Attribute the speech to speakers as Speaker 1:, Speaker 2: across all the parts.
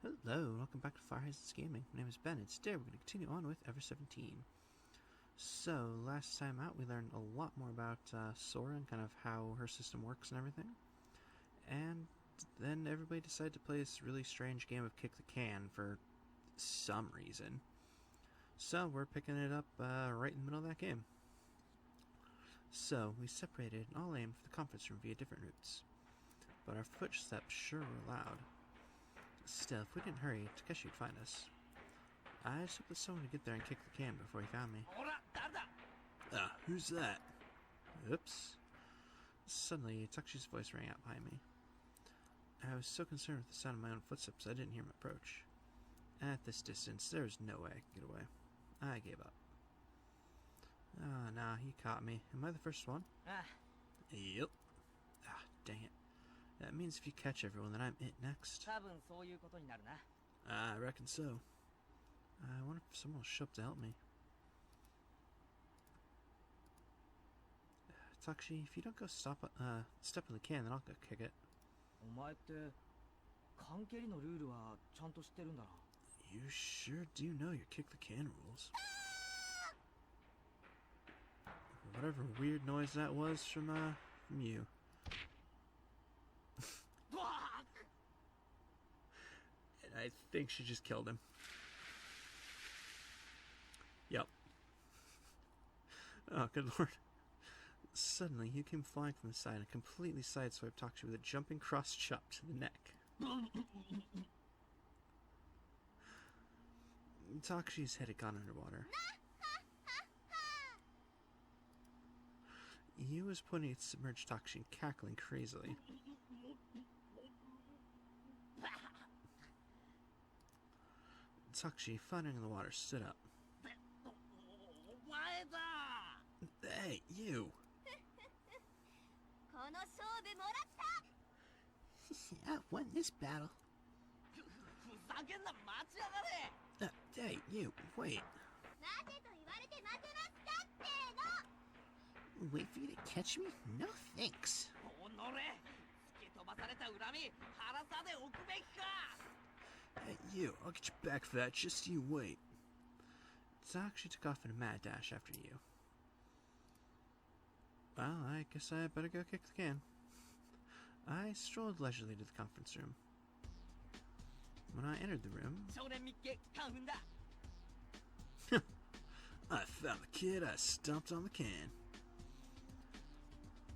Speaker 1: Hello, welcome back to Fire Hazards Gaming. My name is Ben, and today we're going to continue on with Ever17. So, last time out we learned a lot more about Sora and kind of how her system works and everything. And then everybody decided to play this really strange game of Kick the Can for some reason. So, we're picking it up right in the middle of that game. So, we separated and all aimed for the conference room via different routes. But our footsteps sure were loud. Still, if we didn't hurry, Takeshi would find us. I just hope that someone would get there and kick the can before he found me. Who's that? Oops. Suddenly, Takeshi's voice rang out behind me. I was so concerned with the sound of my own footsteps I didn't hear him approach. At this distance, there was no way I could get away. I gave up. Nah, he caught me. Am I the first one? Yep. Dang it. That means if you catch everyone, then I'm it next. I reckon so. I wonder if someone will show up to help me. Takeshi, if you don't go step on the can, then I'll go kick it. You sure do know your kick the can rules. Whatever weird noise that was from you. And I think she just killed him. Yep. Oh, good lord. Suddenly, he came flying from the side and completely sideswiped Takeshi with a jumping cross chop to the neck. Takeshi's head had gone underwater. He was pointing at submerged Takeshi and cackling crazily. Takeshi, floundering in the water, stood up. Hey, you! I won this battle. Hey, you, wait. Wait for you to catch me? No thanks. Hey, you, I'll get you back for that, just you wait. Takeshi took off in a mad dash after you. Well, I guess I better go kick the can. I strolled leisurely to the conference room. When I entered the room... I found the kid, I stomped on the can.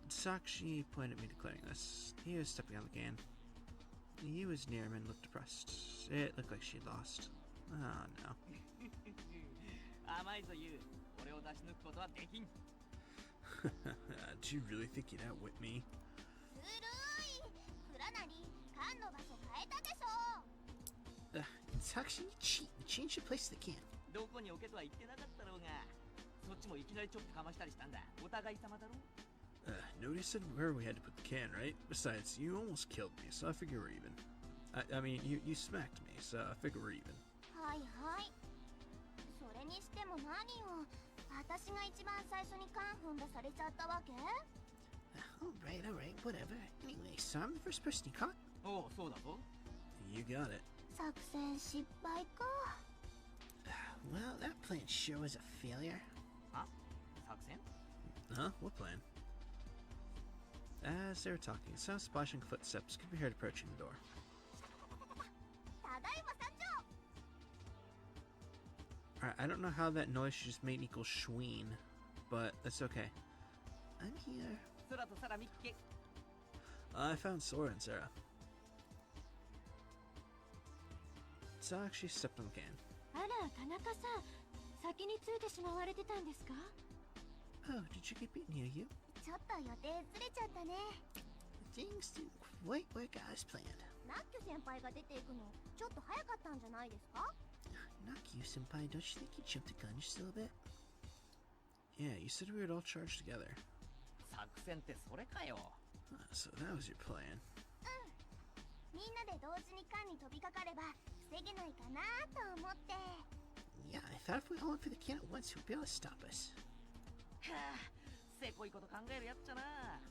Speaker 1: Takeshi pointed at me declaring this. He was stepping on the can. He was near him and looked depressed. It looked like she had lost. Oh no. Do you really think you'd outwit me? Takeshi, you cheat. You changed your place to the can. Nobody said where we had to put the can, right? Besides, you almost killed me, so I figure we're even. I mean, you smacked me, so I figure we're even. Alright, whatever. Anyway, so I'm the first person you caught? You got it. Well, that plan sure was a failure. Huh? What plan? As they were talking, sound of splashing footsteps could be heard approaching the door. Alright, I don't know how that noise she just made equals Schween, but that's okay. I'm here. I found Sora and Sarah. Takeshi stepped on the can. Oh, did you get beaten here, you? Things didn't quite work out as planned. Naku-senpai, don't you think you jumped the gun just a little bit? Yeah, you said we would all charge together. So that was your plan. Yeah, I thought if we all went for the can at once, he'd be able to stop us.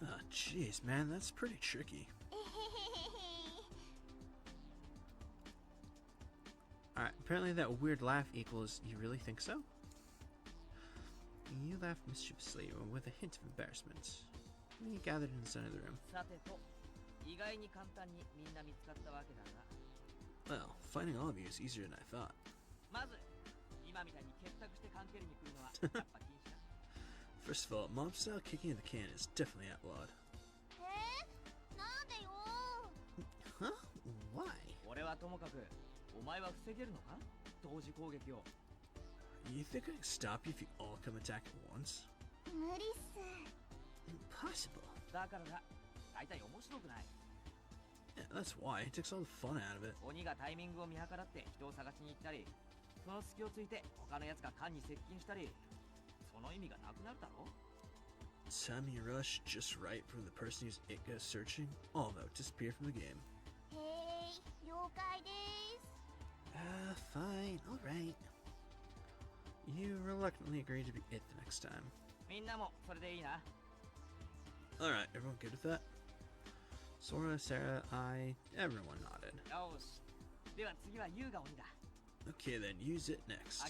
Speaker 1: Oh, jeez, man, that's pretty tricky. Alright, apparently that weird laugh equals, you really think so? You laughed mischievously, with a hint of embarrassment. We gathered in the center of the room. Well, finding all of you is easier than I thought. First of all, mob-style kicking in the can is definitely outlawed. Huh? Why? You think I can stop you if you all come attack at once? Impossible. Yeah, that's why. It takes all the fun out of it. Timing rush just right from the person who's it goes searching, all about disappear from the game. Fine, alright. You reluctantly agreed to be it the next time. Alright, everyone good with that? Sora, Sarah, everyone nodded. Okay then, use it next.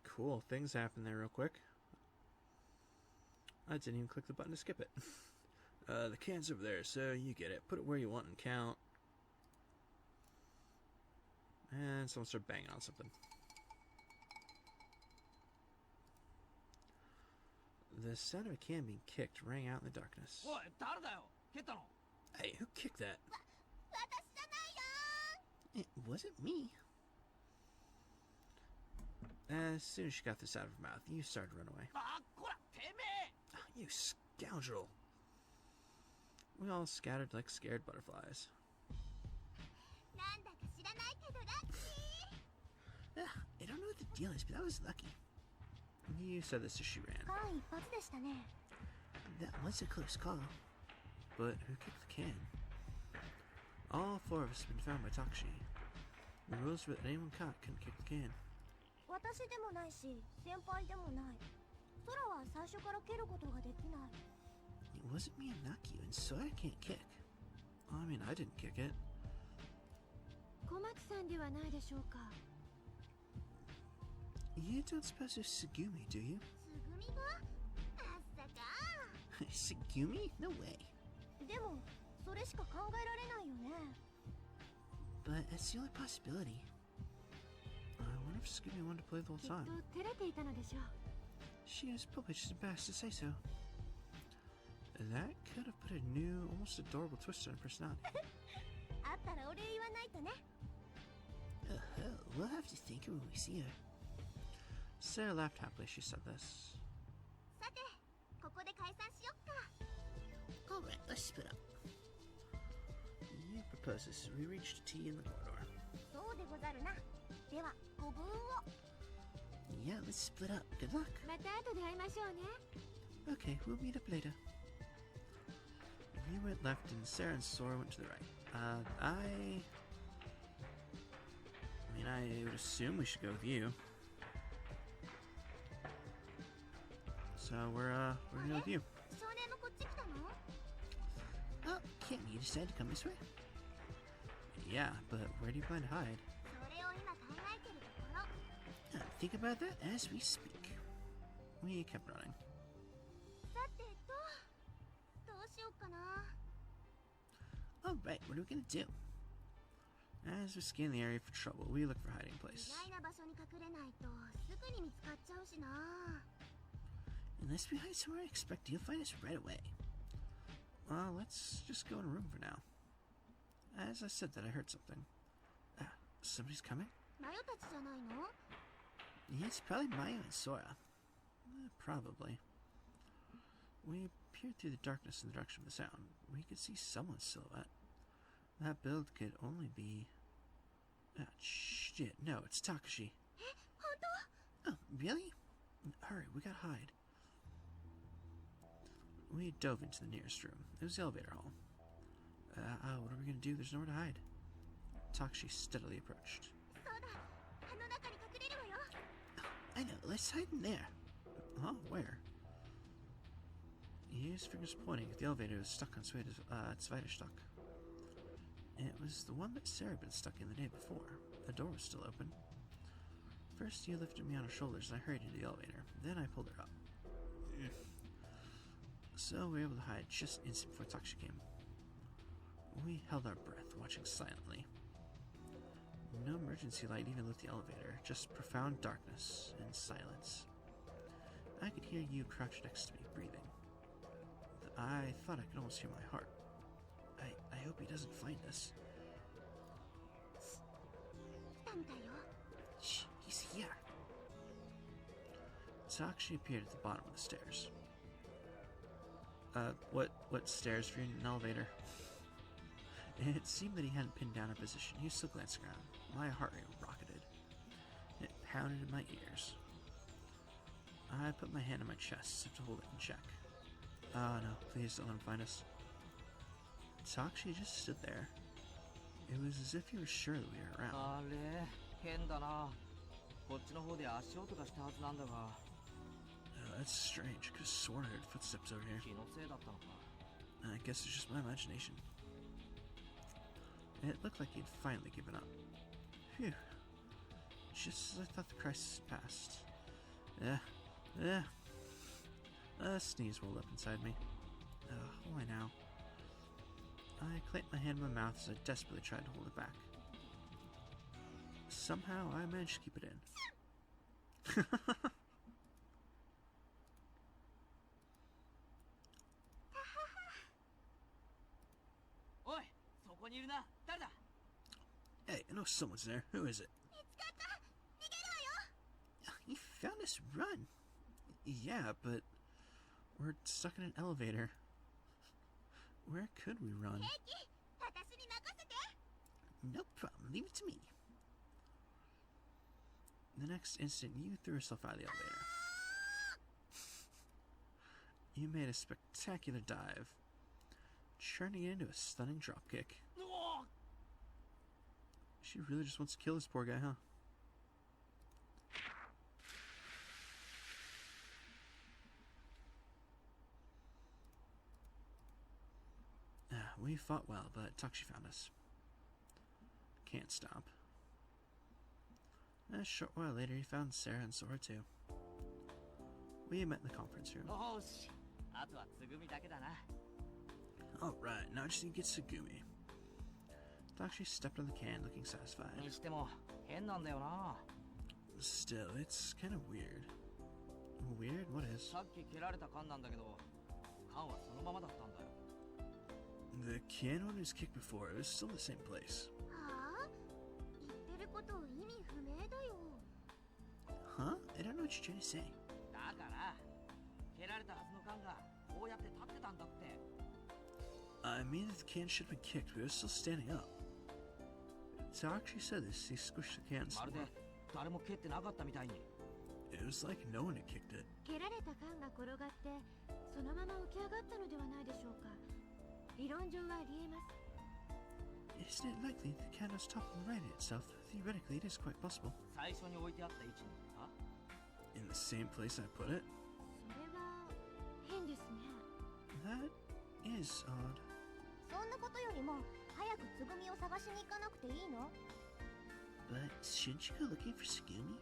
Speaker 1: Cool, things happen there real quick. I didn't even click the button to skip it. The can's over there, so you get it. Put it where you want and count. And someone started banging on something. The sound of a can being kicked rang out in the darkness. Hey, who kicked that? It wasn't me. As soon as she got this out of her mouth, you started to run away. You scoundrel. We all scattered like scared butterflies. I don't know what the deal is, but that was lucky. You said this as she ran. That was a close call. But who kicked the can? All four of us have been found by Takashi. The rules were that anyone caught couldn't kick the can. It wasn't me and Nakio, and Sora can't kick. I mean, I didn't kick it. You don't suppose it's Tsugumi, do you? Tsugumi? No way. But that's the only possibility. I wonder if Tsugumi wanted to play the whole time. She was probably just embarrassed to say so. That could have put a new, almost adorable twist on her personality. We'll have to thank her when we see her. Sarah laughed happily as she said this. Alright, let's split up. You propose this as we reach the tea in the corridor. Yeah, let's split up. Good luck. Okay, we'll meet up later. You went left and Sarah and Sora went to the right. I would assume we should go with you. So we're going to go with you. Oh, can't you decide to come this way? Yeah, but where do you plan to hide? Think about that as we speak. We kept running. Alright, what are we gonna do? As we scan the area for trouble, we look for hiding place. Unless we hide somewhere, I expect you'll find us right away. Well, let's just go in a room for now. As I said that, I heard something. Somebody's coming? Yeah, it's probably Mayo and Sora. Probably. We peered through the darkness in the direction of the sound. We could see someone's silhouette. That build could only be... shit, no, it's Takashi. Oh, really? Hurry, we gotta hide. We dove into the nearest room. It was the elevator hall. What are we gonna do? There's nowhere to hide. Takashi steadily approached. I know, let's hide in there. Huh? Where? His fingers pointing at the elevator was stuck on Zweiterstock. It was the one that Sarah had been stuck in the day before. The door was still open. First, you lifted me on her shoulders and I hurried into the elevator. Then I pulled her up. So we were able to hide just instant before Taksha came. We held our breath, watching silently. No emergency light even lit the elevator, just profound darkness and silence. I could hear you crouched next to me, breathing. I thought I could almost hear my heart. I hope he doesn't find us. Shh, he's here. Taksha appeared at the bottom of the stairs. What stairs for an elevator? It seemed that he hadn't pinned down our position. He was still glancing around. My heart rate rocketed. It pounded in my ears. I put my hand on my chest as if to hold it in check. Oh no, please don't let him find us. Taksha just stood there. It was as if he was sure that we were around. That's strange, because I swore I heard footsteps over here. I guess it's just my imagination. It looked like he'd finally given up. Phew. Just as I thought the crisis had passed. A sneeze rolled up inside me. Why now? I clamped my hand in my mouth as I desperately tried to hold it back. Somehow, I managed to keep it in. Hey, I know someone's there. Who is it? He found us. Run! Yeah, but we're stuck in an elevator. Where could we run? No problem. Leave it to me. The next instant, you threw yourself out of the elevator. You made a spectacular dive, turning it into a stunning dropkick. She really just wants to kill this poor guy, huh? We fought well, but Taksha found us. Can't stop. A short while later, he found Sarah and Sora too. We met in the conference room. Alright, now I just need to get Tsugumi. Taksha stepped on the can, looking satisfied. Still, it's kind of weird. Weird? What is? The can one was kicked before. It was still in the same place. Huh? I don't know what you're trying to say. I mean that the can should have been kicked, but it was still standing up. Taksha said this. He squished the can some more. It was like no one had kicked it. Isn't it likely the can was topped and righted itself? Theoretically, it is quite possible. In the same place I put it? That is odd. But shouldn't you go looking for Tsugumi?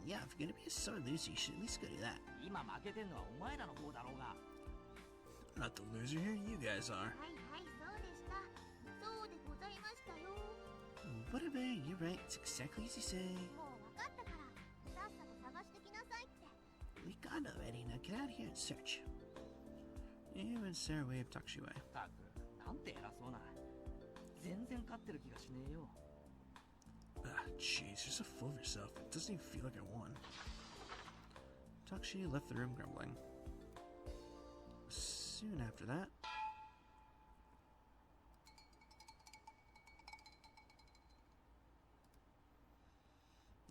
Speaker 1: Yeah, if you're gonna be a sore loser, you should at least go do that. I'm not the loser here, you guys are. Whatever, you're right, it's exactly as you say. We got it already, now get out of here and search. You and Sarah waved Taksha away. Jeez, you're so full of yourself. It doesn't even feel like I won. Taksha left the room grumbling. Soon after that,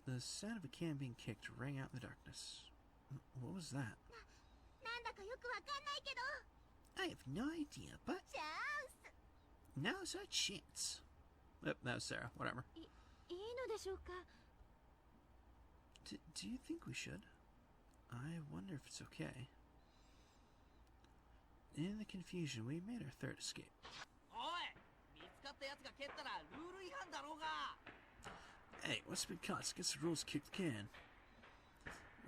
Speaker 1: the sound of a can being kicked rang out in the darkness. What was that? I have no idea, but now's our chance. Yep, that was Sarah. Whatever. Do you think we should? I wonder if it's okay. In the confusion, we made our third escape. Hey, what's been caught? Against the rules, kick the can.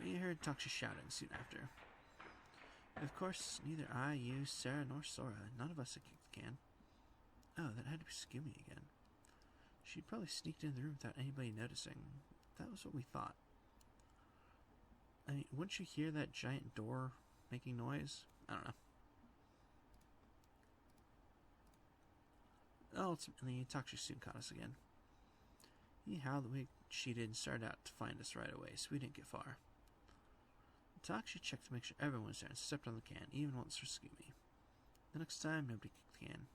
Speaker 1: We heard Taksha shouting soon after. Of course, neither I, you, Sarah, nor Sora, none of us had kicked the can. Oh, that had to be Scooby again. She'd probably sneaked into the room without anybody noticing. That was what we thought. I mean, wouldn't you hear that giant door making noise? I don't know. Ultimately, Taksha soon caught us again. He howled that we cheated and started out to find us right away, so we didn't get far. Taksha checked to make sure everyone was there and stepped on the can, even once for Scooby. The next time, nobody kicked the can.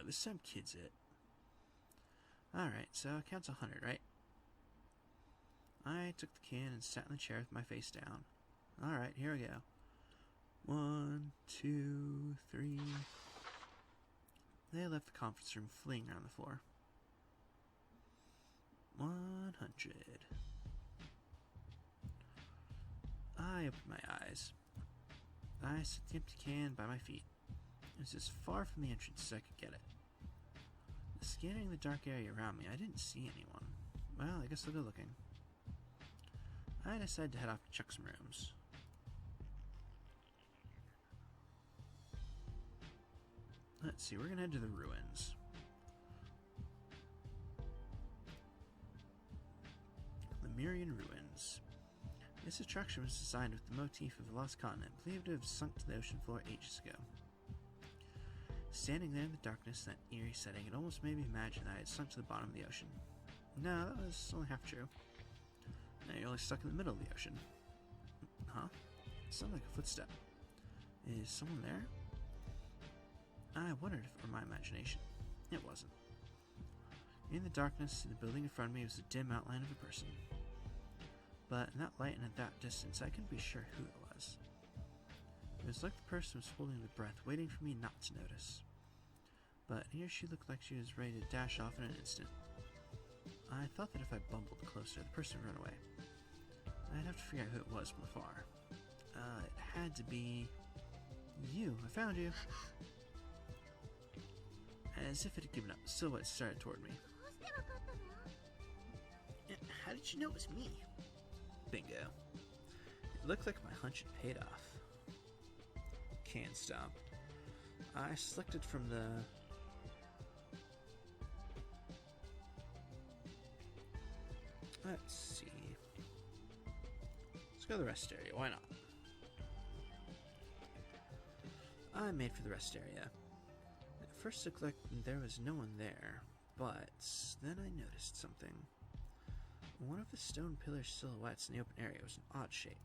Speaker 1: This time kid's it. Alright, so count's 100, right? I took the can and sat in the chair with my face down. Alright, here we go. 1, 2, 3. They left the conference room fleeing around the floor. 100. I opened my eyes. I set the empty can by my feet. It was as far from the entrance as I could get it. Scanning the dark area around me, I didn't see anyone. Well, I guess I'll go looking. I decided to head off to check some rooms. Let's see, we're gonna head to the ruins. The Mirian Ruins. This attraction was designed with the motif of the lost continent, believed to have sunk to the ocean floor ages ago. Standing there in the darkness in that eerie setting, it almost made me imagine that I had sunk to the bottom of the ocean. No, that was only half true. Now you're only stuck in the middle of the ocean. Huh? It sounded like a footstep. Is someone there? I wondered if it were my imagination. It wasn't. In the darkness, in the building in front of me was a dim outline of a person. But in that light and at that distance, I couldn't be sure who it was. It was like the person was holding their breath, waiting for me not to notice. But here she looked like she was ready to dash off in an instant. I thought that if I bumbled closer, the person would run away. I'd have to figure out who it was from afar. It had to be... you. I found you. As if it had given up, the silhouette started toward me. How did you know it was me? Bingo. It looked like my hunch had paid off. Can stomp. I selected from the... Let's see. Let's go to the rest area, why not? I made for the rest area. At first it looked like there was no one there, but then I noticed something. One of the stone pillar silhouettes in the open area was an odd shape.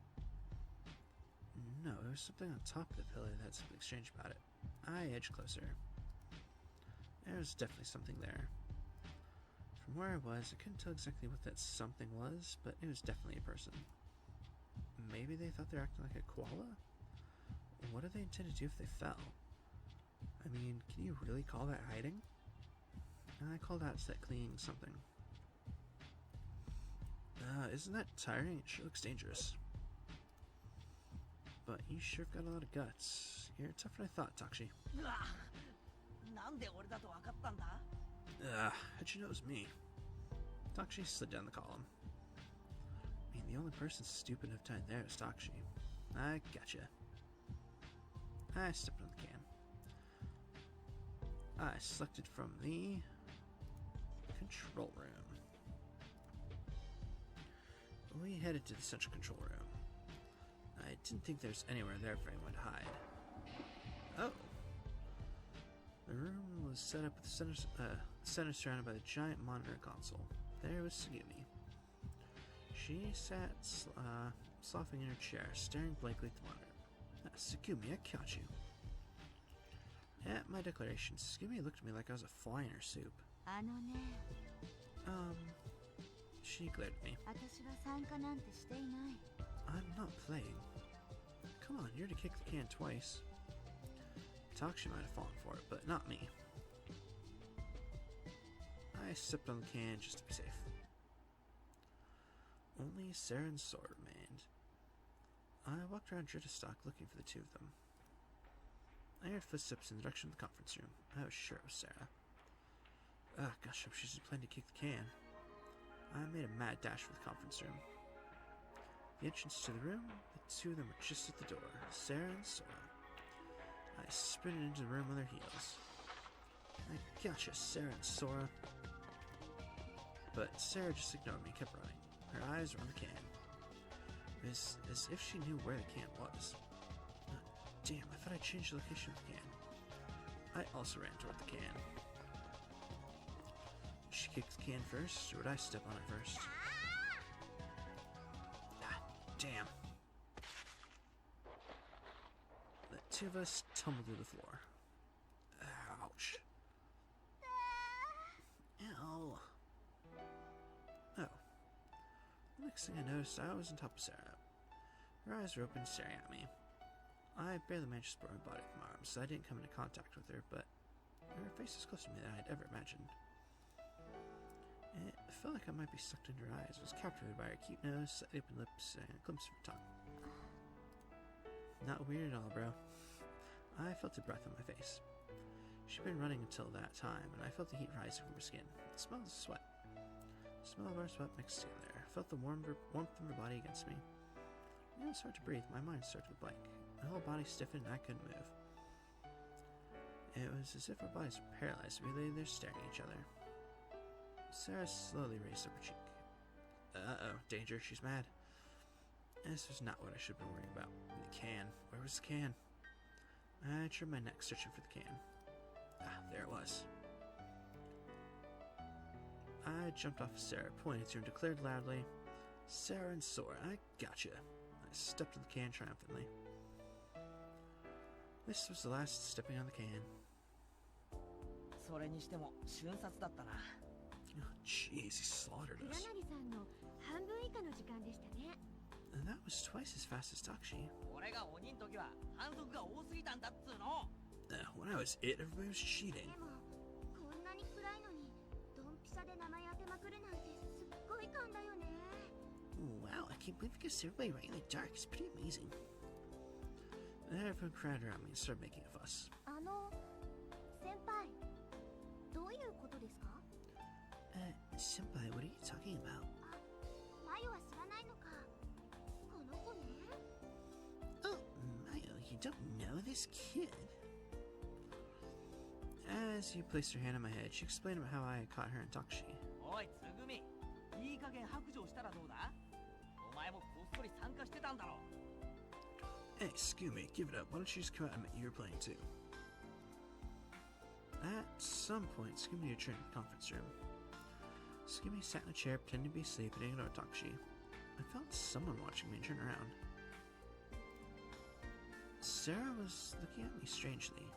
Speaker 1: No, there was something on top of the pillar that had something strange about it. I edged closer. There was definitely something there. From where I was, I couldn't tell exactly what that something was, but it was definitely a person. Maybe they thought they were acting like a koala? What did they intend to do if they fell? I mean, can you really call that hiding? And I call that clinging something. Isn't that tiring? It sure looks dangerous. But you sure have got a lot of guts. You're tougher than I thought, Takshi. How'd you know it was me? Takshi slid down the column. I mean, the only person stupid enough to hide there is Takshi. I gotcha. I stepped on the can. I selected from the control room. We headed to the central control room. I didn't think there was anywhere there for anyone to hide. Oh. The room was set up with the center surrounded by the giant monitor console. There was Sugimi. She sat sloughing in her chair, staring blankly at the monitor. Sugimi, I caught you. At my declaration, Sugimi looked at me like I was a fly in her soup. She glared at me. I'm not playing. Come on, you're to kick the can twice. Takshi might have fallen for it, but not me. I sipped on the can just to be safe. Only Sarah and Sora remained. I walked around Jitterstock looking for the two of them. I heard footsteps in the direction of the conference room. I was sure it was Sarah. Gosh, I hope she's planning to kick the can. I made a mad dash for the conference room. The entrance to the room, the two of them were just at the door, Sarah and Sora. I sprinted into the room on their heels. I gotcha, Sarah and Sora. But Sarah just ignored me and kept running. Her eyes were on the can. It was as if she knew where the can was. Damn, I thought I changed the location of the can. I also ran toward the can. She kicked the can first, or would I step on it first? Damn. The two of us tumbled to the floor. Ouch. Ow. Oh. Next thing I noticed, I was on top of Sarah. Her eyes were open, staring at me. I barely managed to support my body with my arms, so I didn't come into contact with her, but her face was closer to me than I'd ever imagined. It felt like I might be sucked into her eyes. I was captivated by her cute nose, slightly open lips, and a glimpse of her tongue. Not weird at all, bro. I felt her breath on my face. She'd been running until that time, and I felt the heat rising from her skin. It smelled of sweat. The smell of our sweat mixed together. I felt the warmth of her body against me. It was hard to breathe. My mind started to blank. My whole body stiffened and I couldn't move. It was as if our bodies were paralyzed. We lay there staring at each other. Sarah slowly raised up her cheek. Uh-oh, danger, she's mad. This was not what I should have been worrying about. The can. Where was the can? I turned my neck searching for the can. There it was. I jumped off of Sarah, pointed to her, and declared loudly, Sarah and Sora, I gotcha. I stepped to the can triumphantly. This was the last stepping on the can. Oh, jeez, he slaughtered us. And that was twice as fast as Takshi. When I was it, everybody was cheating. Wow, I can't believe you guys everybody right in the dark. It's pretty amazing. Everyone crowded around me and started making a fuss. Senpai, what are you talking about? Oh, Mayo, you don't know this kid? As you placed her hand on my head, she explained about how I had caught her in Takshi. Hey, Scooby, give it up. Why don't you just come out and admit you were playing too? At some point, Scooby returned to the conference room. Scooby sat in a chair pretending to be asleep and ignored Takshi. I felt someone watching me and turned around. Sarah was looking at me strangely.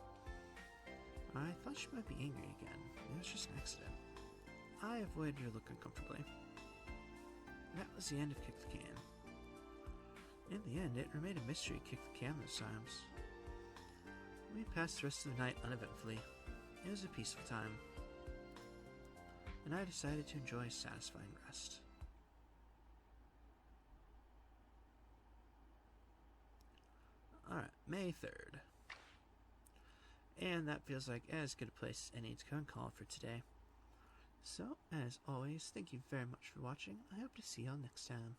Speaker 1: I thought she might be angry again. It was just an accident. I avoided her look uncomfortably. That was the end of Kick the Can. In the end, it remained a mystery to kick the can those times. We passed the rest of the night uneventfully. It was a peaceful time. And I decided to enjoy a satisfying rest. Alright, May 3rd. And that feels like as good a place as any to go and call for today. So, as always, thank you very much for watching. I hope to see y'all next time.